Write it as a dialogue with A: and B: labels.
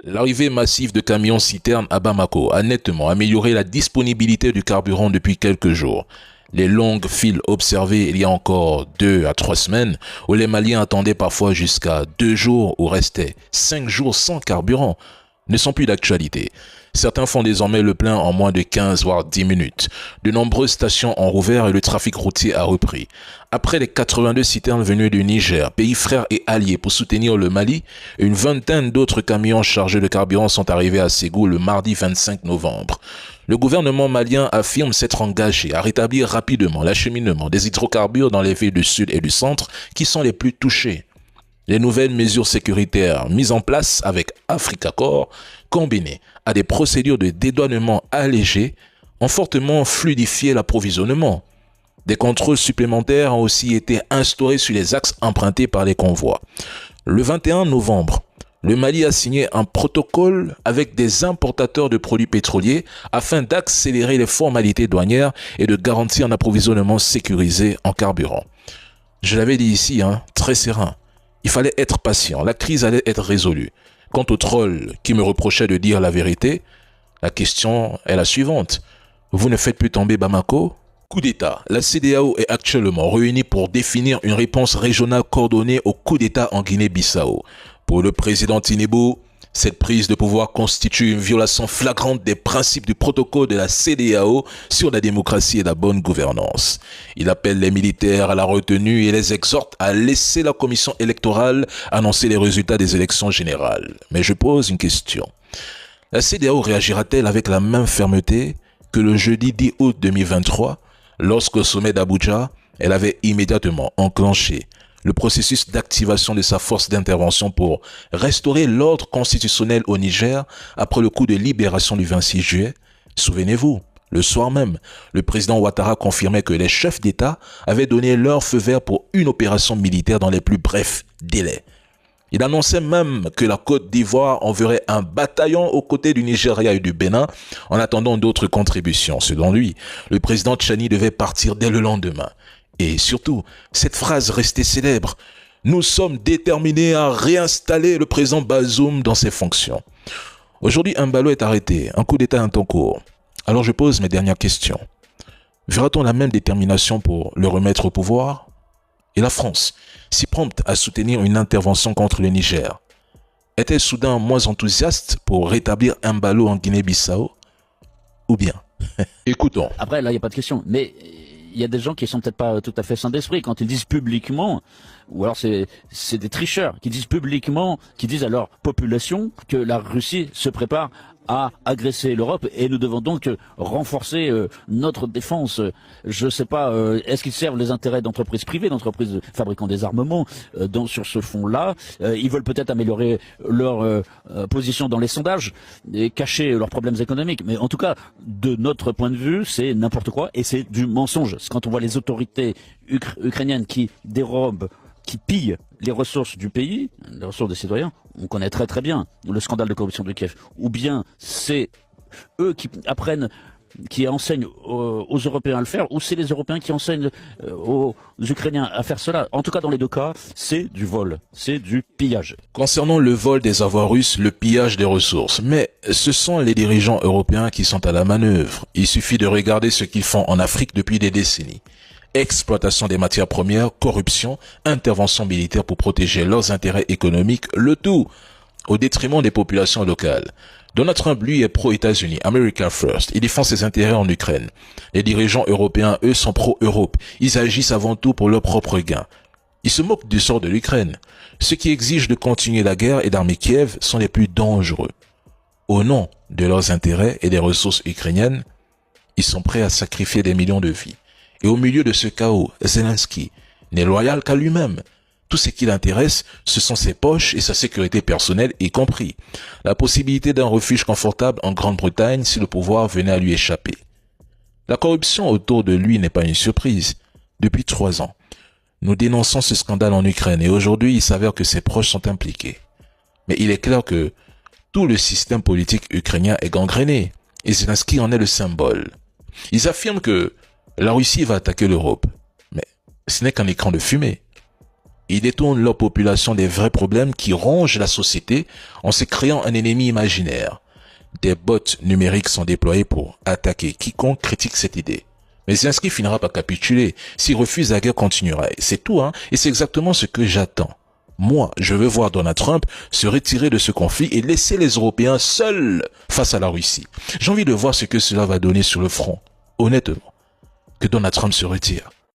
A: L'arrivée massive de camions-citernes à Bamako a nettement amélioré la disponibilité du carburant depuis quelques jours. Les longues files observées il y a encore 2 à 3 semaines, où les Maliens attendaient parfois jusqu'à 2 jours ou restaient 5 jours sans carburant, ne sont plus d'actualité. Certains font désormais le plein en moins de 15 voire 10 minutes. De nombreuses stations ont rouvert et le trafic routier a repris. Après les 82 citernes venues du Niger, pays frère et allié pour soutenir le Mali, une vingtaine d'autres camions chargés de carburant sont arrivés à Ségou le mardi 25 novembre. Le gouvernement malien affirme s'être engagé à rétablir rapidement l'acheminement des hydrocarbures dans les villes du sud et du centre qui sont les plus touchées. Les nouvelles mesures sécuritaires mises en place avec Africacor, combinées à des procédures de dédouanement allégées, ont fortement fluidifié l'approvisionnement. Des contrôles supplémentaires ont aussi été instaurés sur les axes empruntés par les convois. Le 21 novembre, le Mali a signé un protocole avec des importateurs de produits pétroliers afin d'accélérer les formalités douanières et de garantir un approvisionnement sécurisé en carburant. Je l'avais dit ici, très serein. Il fallait être patient, la crise allait être résolue. Quant au troll qui me reprochait de dire la vérité, la question est la suivante. Vous ne faites plus tomber Bamako ? Coup d'État. La CEDEAO est actuellement réunie pour définir une réponse régionale coordonnée au coup d'État en Guinée-Bissau. Pour le président Tinubu, cette prise de pouvoir constitue une violation flagrante des principes du protocole de la CEDEAO sur la démocratie et la bonne gouvernance. Il appelle les militaires à la retenue et les exhorte à laisser la commission électorale annoncer les résultats des élections générales. Mais je pose une question. La CEDEAO réagira-t-elle avec la même fermeté que le jeudi 10 août 2023, lorsqu'au sommet d'Abuja, elle avait immédiatement enclenché le processus d'activation de sa force d'intervention pour restaurer l'ordre constitutionnel au Niger après le coup de libération du 26 juillet. Souvenez-vous, le soir même, le président Ouattara confirmait que les chefs d'État avaient donné leur feu vert pour une opération militaire dans les plus brefs délais. Il annonçait même que la Côte d'Ivoire enverrait un bataillon aux côtés du Nigeria et du Bénin en attendant d'autres contributions. Selon lui, le président Tchani devait partir dès le lendemain. Et surtout, cette phrase restée célèbre, « Nous sommes déterminés à réinstaller le président Bazoum dans ses fonctions ». Aujourd'hui, un ballot est arrêté, un coup d'État est en cours. Alors je pose mes dernières questions. Verra-t-on la même détermination pour le remettre au pouvoir ? Et la France, si prompte à soutenir une intervention contre le Niger, est-elle soudain moins enthousiaste pour rétablir un ballot en Guinée-Bissau ? Ou bien, écoutons.
B: Après, là, il n'y a pas de question. Mais il y a des gens qui sont peut-être pas tout à fait sains d'esprit quand ils disent publiquement, ou alors c'est des tricheurs qui disent publiquement, qui disent à leur population que la Russie se prépare à agresser l'Europe et nous devons donc renforcer notre défense. Je sais pas, est-ce qu'ils servent les intérêts d'entreprises privées, d'entreprises fabriquant des armements sur ce fond-là. Ils veulent peut-être améliorer leur position dans les sondages et cacher leurs problèmes économiques. Mais en tout cas, de notre point de vue, c'est n'importe quoi et c'est du mensonge. C'est quand on voit les autorités ukrainiennes qui dérobent, qui pillent les ressources du pays, les ressources des citoyens, on connaît très très bien le scandale de corruption de Kiev. Ou bien c'est eux qui apprennent, qui enseignent aux Européens à le faire, ou c'est les Européens qui enseignent aux Ukrainiens à faire cela. En tout cas, dans les deux cas, c'est du vol, c'est du pillage.
A: Concernant le vol des avoirs russes, le pillage des ressources, mais ce sont les dirigeants européens qui sont à la manœuvre. Il suffit de regarder ce qu'ils font en Afrique depuis des décennies. Exploitation des matières premières, corruption, intervention militaire pour protéger leurs intérêts économiques, le tout au détriment des populations locales. Donald Trump, lui, est pro-États-Unis, America First. Il défend ses intérêts en Ukraine. Les dirigeants européens, eux, sont pro-Europe. Ils agissent avant tout pour leur propre gain. Ils se moquent du sort de l'Ukraine. Ceux qui exigent de continuer la guerre et d'armer Kiev sont les plus dangereux. Au nom de leurs intérêts et des ressources ukrainiennes, ils sont prêts à sacrifier des millions de vies. Et au milieu de ce chaos, Zelensky n'est loyal qu'à lui-même. Tout ce qui l'intéresse, ce sont ses poches et sa sécurité personnelle, y compris la possibilité d'un refuge confortable en Grande-Bretagne si le pouvoir venait à lui échapper. La corruption autour de lui n'est pas une surprise. Depuis 3 ans, nous dénonçons ce scandale en Ukraine et aujourd'hui, il s'avère que ses proches sont impliqués. Mais il est clair que tout le système politique ukrainien est gangréné et Zelensky en est le symbole. Ils affirment que la Russie va attaquer l'Europe, mais ce n'est qu'un écran de fumée. Ils détournent leur population des vrais problèmes qui rongent la société en se créant un ennemi imaginaire. Des bots numériques sont déployés pour attaquer quiconque critique cette idée. Mais Zelensky finira par capituler. S'il refuse, la guerre continuera. C'est tout, hein. Et c'est exactement ce que j'attends. Moi, je veux voir Donald Trump se retirer de ce conflit et laisser les Européens seuls face à la Russie. J'ai envie de voir ce que cela va donner sur le front. Honnêtement, que Donald Trump se retire.